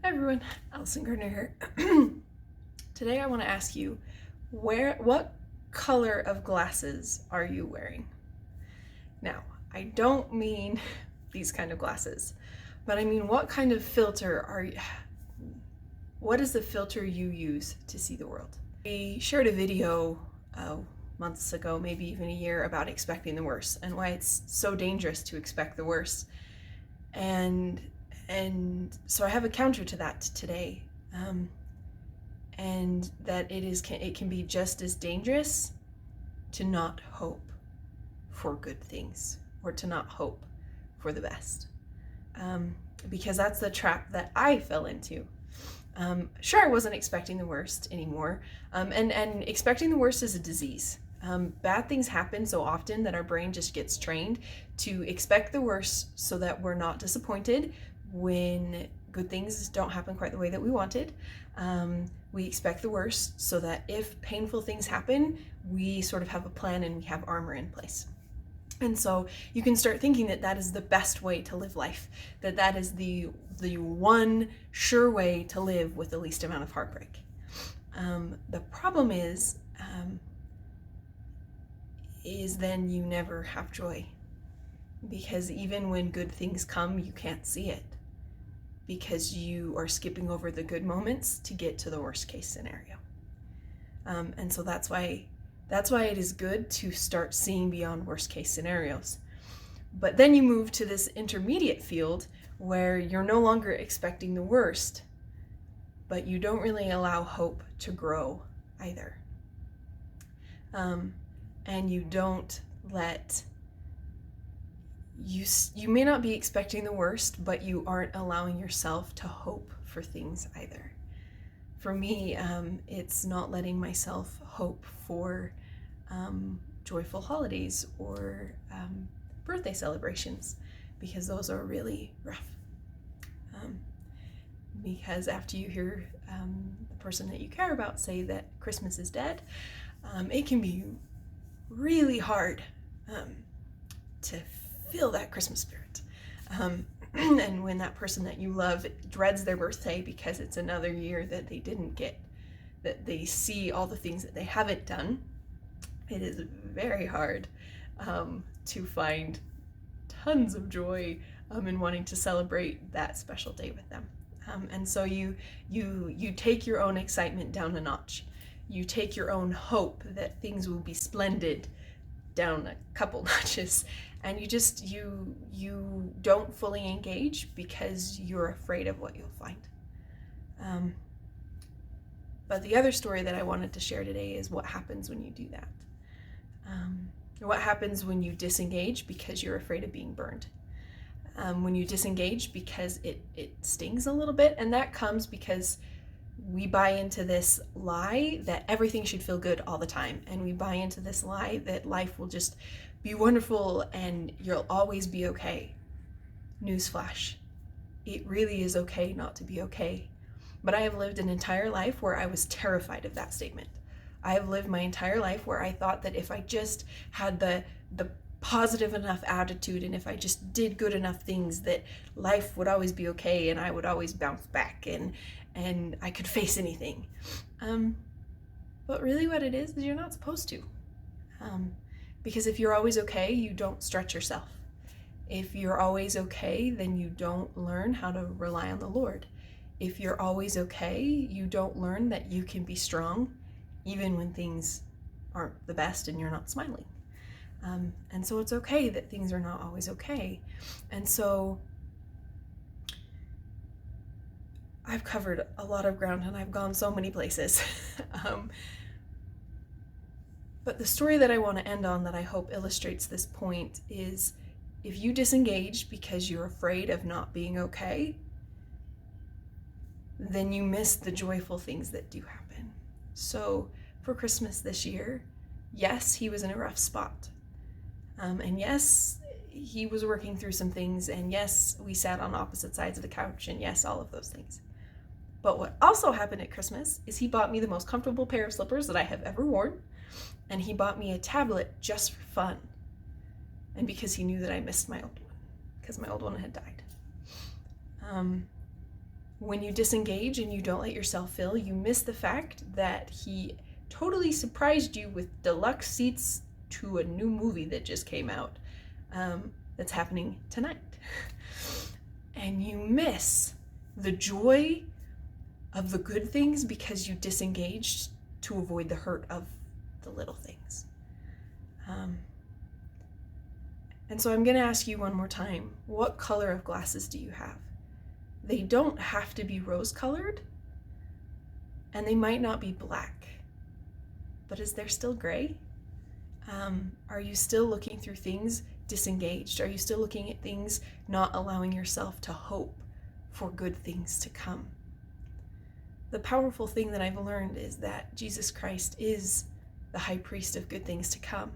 Hi everyone, Allison Gardner here. Today I want to ask you, what color of glasses are you wearing? Now, I don't mean these kind of glasses, but I mean what kind of what is the filter you use to see the world? We shared a video months ago, maybe even a year, about expecting the worst and why it's so dangerous to expect the worst. And so I have a counter to that today, and that it can be just as dangerous to not hope for good things or to not hope for the best, because that's the trap that I fell into. Sure, I wasn't expecting the worst anymore, and expecting the worst is a disease. Bad things happen so often that our brain just gets trained to expect the worst so that we're not disappointed when good things don't happen quite the way that we wanted. We expect the worst so that if painful things happen, we sort of have a plan and we have armor in place. And so you can start thinking that that is the best way to live life, that that is the one sure way to live with the least amount of heartbreak. The problem is then you never have joy, because even when good things come, you can't see it because you are skipping over the good moments to get to the worst case scenario. And so that's why it is good to start seeing beyond worst case scenarios. But then you move to this intermediate field where you're no longer expecting the worst, but you don't really allow hope to grow either. And you don't let, you may not be expecting the worst, but you aren't allowing yourself to hope for things either. For me, it's not letting myself hope for joyful holidays or birthday celebrations, because those are really rough. Because after you hear the person that you care about say that Christmas is dead, it can be really hard to feel that Christmas spirit. And when that person that you love dreads their birthday because it's another year that they didn't get, that they see all the things that they haven't done, it is very hard to find tons of joy in wanting to celebrate that special day with them. And so you take your own excitement down a notch. You take your own hope that things will be splendid down a couple notches, and you don't fully engage because you're afraid of what you'll find. But the other story that I wanted to share today is what happens when you do that. What happens when you disengage because you're afraid of being burned. When you disengage because it stings a little bit, and that comes because we buy into this lie that everything should feel good all the time, and we buy into this lie that life will just be wonderful and you'll always be okay. Newsflash, it really is okay not to be okay. But I have lived an entire life where I was terrified of that statement. I have lived my entire life where I thought that if I just had the positive enough attitude and if I just did good enough things, that life would always be okay and I would always bounce back and I could face anything. But really what it is you're not supposed to. Because if you're always okay, you don't stretch yourself. If you're always okay, then you don't learn how to rely on the Lord. If you're always okay, you don't learn that you can be strong even when things aren't the best and you're not smiling. And so it's okay that things are not always okay. And so I've covered a lot of ground and I've gone so many places. But the story that I want to end on that I hope illustrates this point is, if you disengage because you're afraid of not being okay, then you miss the joyful things that do happen. So for Christmas this year, yes, he was in a rough spot. And yes, he was working through some things, and yes, we sat on opposite sides of the couch, and yes, all of those things. But what also happened at Christmas is he bought me the most comfortable pair of slippers that I have ever worn, and he bought me a tablet just for fun, and because he knew that I missed my old one, because my old one had died. When you disengage and you don't let yourself fill, you miss the fact that he totally surprised you with deluxe seats to a new movie that just came out that's happening tonight. And you miss the joy of the good things because you disengaged to avoid the hurt of the little things. And so I'm going to ask you one more time, what color of glasses do you have? They don't have to be rose-colored, and they might not be black, but is there still gray? Are you still looking through things disengaged? Are you still looking at things not allowing yourself to hope for good things to come? The powerful thing that I've learned is that Jesus Christ is the high priest of good things to come.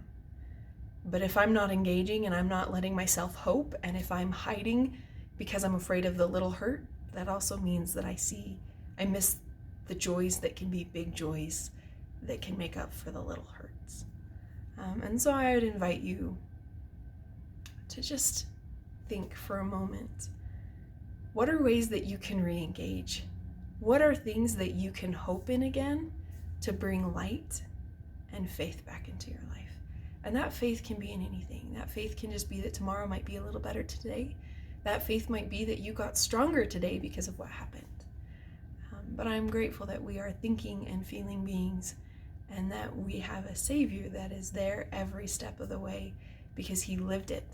But if I'm not engaging and I'm not letting myself hope, and if I'm hiding because I'm afraid of the little hurt, that also means that I miss the joys that can be big joys that can make up for the little hurts. And so I would invite you to just think for a moment, what are ways that you can re-engage? What are things that you can hope in again to bring light and faith back into your life? And that faith can be in anything. That faith can just be that tomorrow might be a little better today. That faith might be that you got stronger today because of what happened. But I'm grateful that we are thinking and feeling beings, and that we have a Savior that is there every step of the way because he lived it.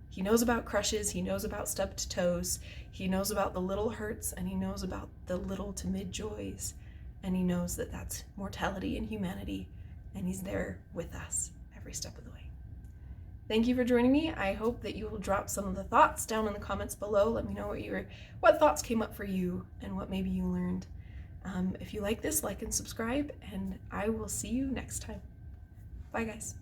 He knows about crushes, he knows about stubbed toes, he knows about the little hurts, and he knows about the little to mid joys, and he knows that that's mortality and humanity, and he's there with us every step of the way. Thank you for joining me. I hope that you will drop some of the thoughts down in the comments below. Let me know what thoughts came up for you and what maybe you learned. If you like this, like and subscribe, and I will see you next time. Bye, guys.